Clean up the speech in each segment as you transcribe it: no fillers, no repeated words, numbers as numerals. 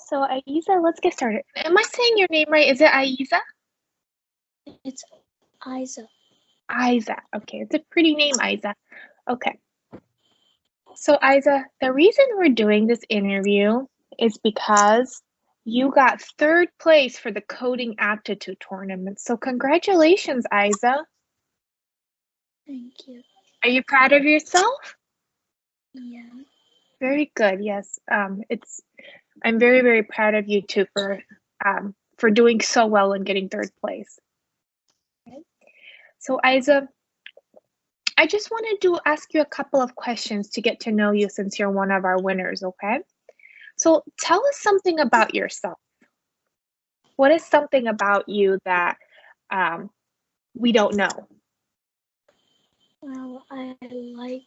So Aizah, let's get started. Am I saying your name right? Is it Aizah? It's Aizah. Aizah. Okay, it's a pretty name, Aizah. Okay. So Aizah, the reason we're doing this interview is because you got third place for the Coding Aptitude tournament. So congratulations, Aizah. Thank you. Are you proud of yourself? Yeah. Very good. Yes. I'm very, very proud of you too for doing so well and getting third place. Okay. So Aizah, I just wanted to ask you a couple of questions to get to know you since you're one of our winners, okay? So tell us something about yourself. What is something about you that we don't know? Well, I like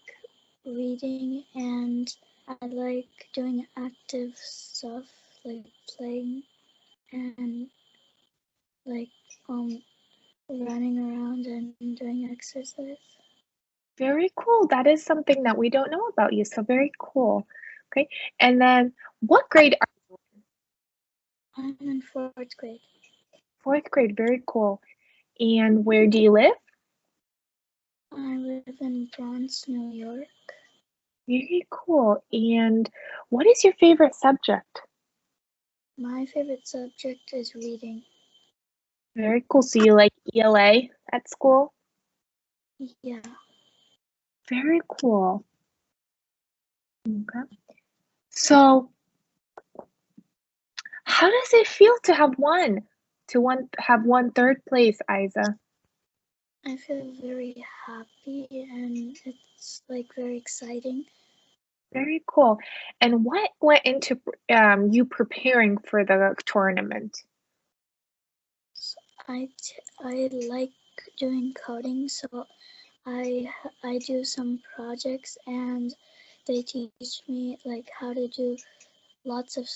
reading and I like doing active stuff like playing and like running around and doing exercise. Very cool. That is something that we don't know about you, so very cool. Okay, and then what grade are you I'm in 4th grade. in? Fourth grade, very cool. And where do you live? I live in Bronx, New York. Very cool. And what is your favorite subject? My favorite subject is reading. Very cool. So you like ELA at school? Yeah. Very cool. Okay. So how does it feel to have won third place, Aizah? I feel very happy and it's like very exciting. Very cool. And what went into you preparing for the tournament? I like doing coding, so I do some projects and they teach me like how to do lots of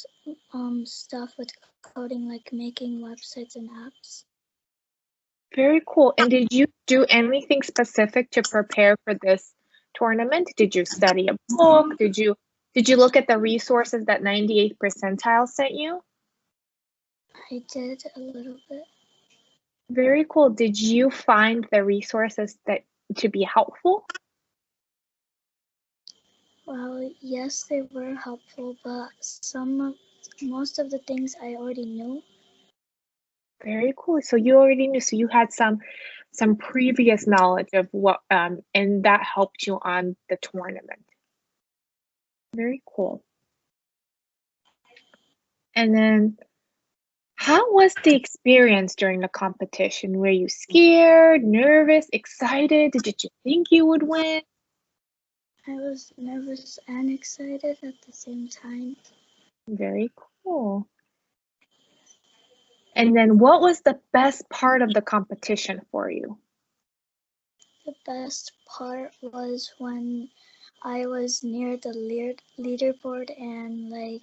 stuff with coding, like making websites and apps. Very cool. And did you do anything specific to prepare for this tournament? Did you study a book? Did you look at the resources that 98th percentile sent you? I did a little bit. Very cool. Did you find the resources that to be helpful? Well, yes, they were helpful, but most of the things I already knew. Very cool. So you already knew. So you had some previous knowledge of what and that helped you on the tournament. Very cool. And then how was the experience during the competition? Were you scared, nervous, excited? Did you think you would win? I was nervous and excited at the same time. Very cool. And then what was the best part of the competition for you? The best part was when I was near the leaderboard and like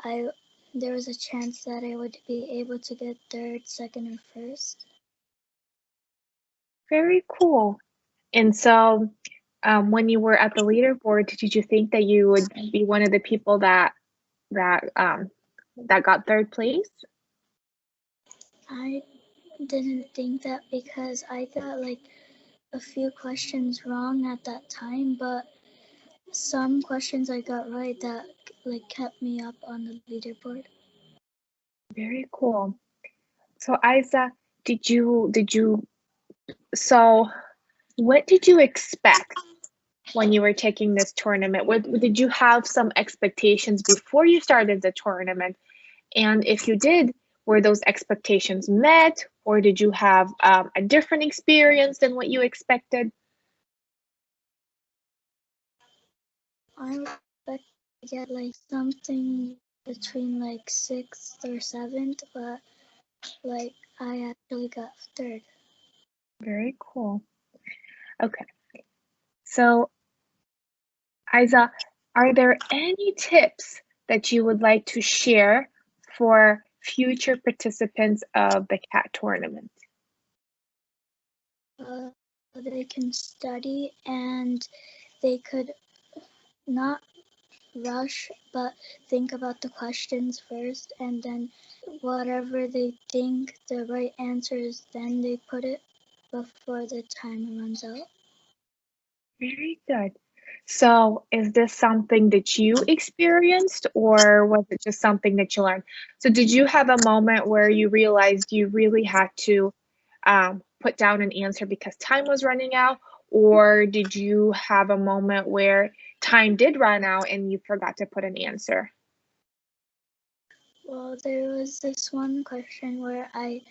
I there was a chance that I would be able to get third, second, and first. Very cool. And so when you were at the leaderboard, did you think that you would be one of the people that got third place? I didn't think that because I got like a few questions wrong at that time, but some questions I got right that like kept me up on the leaderboard. Very cool. So Aizah, so what did you expect when you were taking this tournament? Did you have some expectations before you started the tournament? And if you did, were those expectations met, or did you have a different experience than what you expected? I expect to get like something between like 6th or 7th, but like I actually got third. Very cool. Okay. So, Aizah, are there any tips that you would like to share for future participants of the CAT tournament? They can study and they could not rush, but think about the questions first, and then whatever they think the right answer is, then they put it before the timer runs out. Very good. So is this something that you experienced, or was it just something that you learned? So did you have a moment where you realized you really had to put down an answer because time was running out, or did you have a moment where time did run out and you forgot to put an answer? Well, there was this one question where I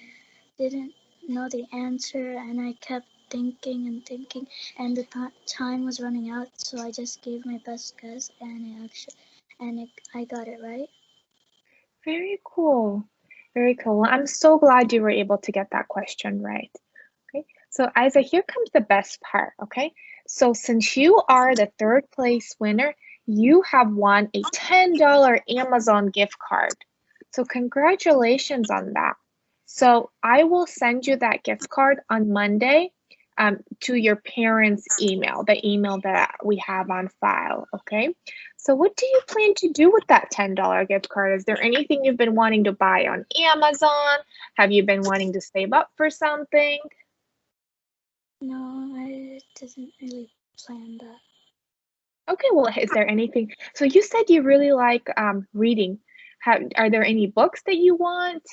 didn't know the answer, and I kept thinking and thinking, and the time was running out, so I just gave my best guess, and I got it right. Very cool. Very cool. Well, I'm so glad you were able to get that question right. Okay, so Aizah, here comes the best part, okay? So since you are the third place winner, you have won a $10 Amazon gift card. So congratulations on that. So I will send you that gift card on Monday to your parents' email, the email that we have on file, okay? So what do you plan to do with that $10 gift card? Is there anything you've been wanting to buy on Amazon? Have you been wanting to save up for something? No, I didn't really plan that. Okay, well, is there anything? So you said you really like reading. Are there any books that you want,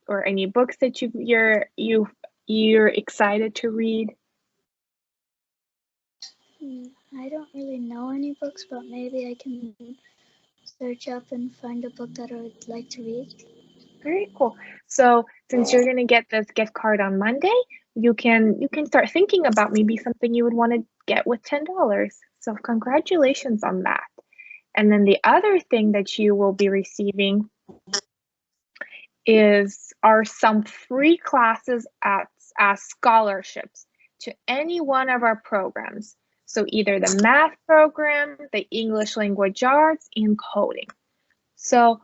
or any books that you're excited to read? I don't really know any books, but maybe I can search up and find a book that I would like to read. Very cool. So since you're gonna get this gift card on Monday, you can start thinking about maybe something you would want to get with $10. So congratulations on that. And then the other thing that you will be receiving are some free classes as scholarships to any one of our programs. So either the math program, the English language arts, and coding. So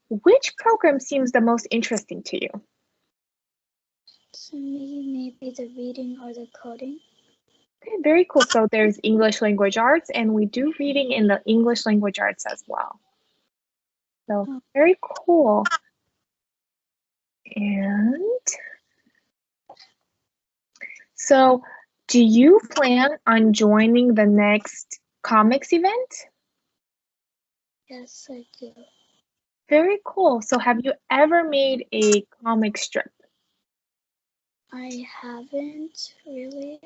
which program seems the most interesting to you? To me, maybe the reading or the coding. Okay, very cool. So there's English language arts, and we do reading in the English language arts as well. So very cool. And so do you plan on joining the next comics event? Yes, I do. Very cool. So have you ever made a comic strip? I haven't really,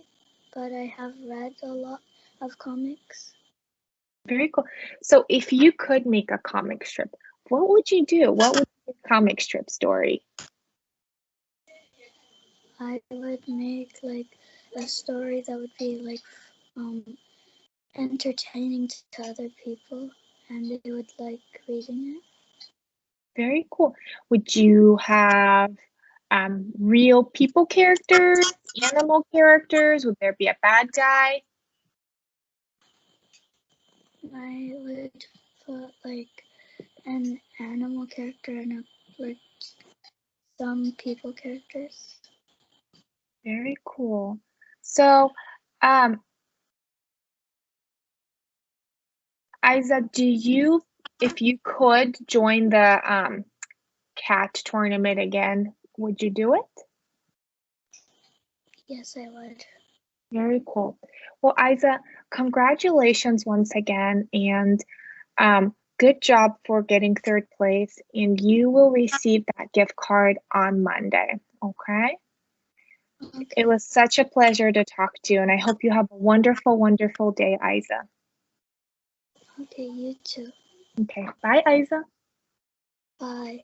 but I have read a lot of comics. Very cool. So if you could make a comic strip, what would you do? What would be your comic strip story? I would make like a story that would be like entertaining to other people, and they would like reading it. Very cool. Would you have real people characters, animal characters? Would there be a bad guy? I would put like an animal character and like some people characters. Very cool. So, Aizah, if you could join the cat tournament again, would you do it? Yes, I would. Very cool. Well, Aizah, congratulations once again, and good job for getting third place. And you will receive that gift card on Monday. Okay? Okay. It was such a pleasure to talk to you, and I hope you have a wonderful, wonderful day, Aizah. Okay, you too. Okay, bye, Aizah. Bye.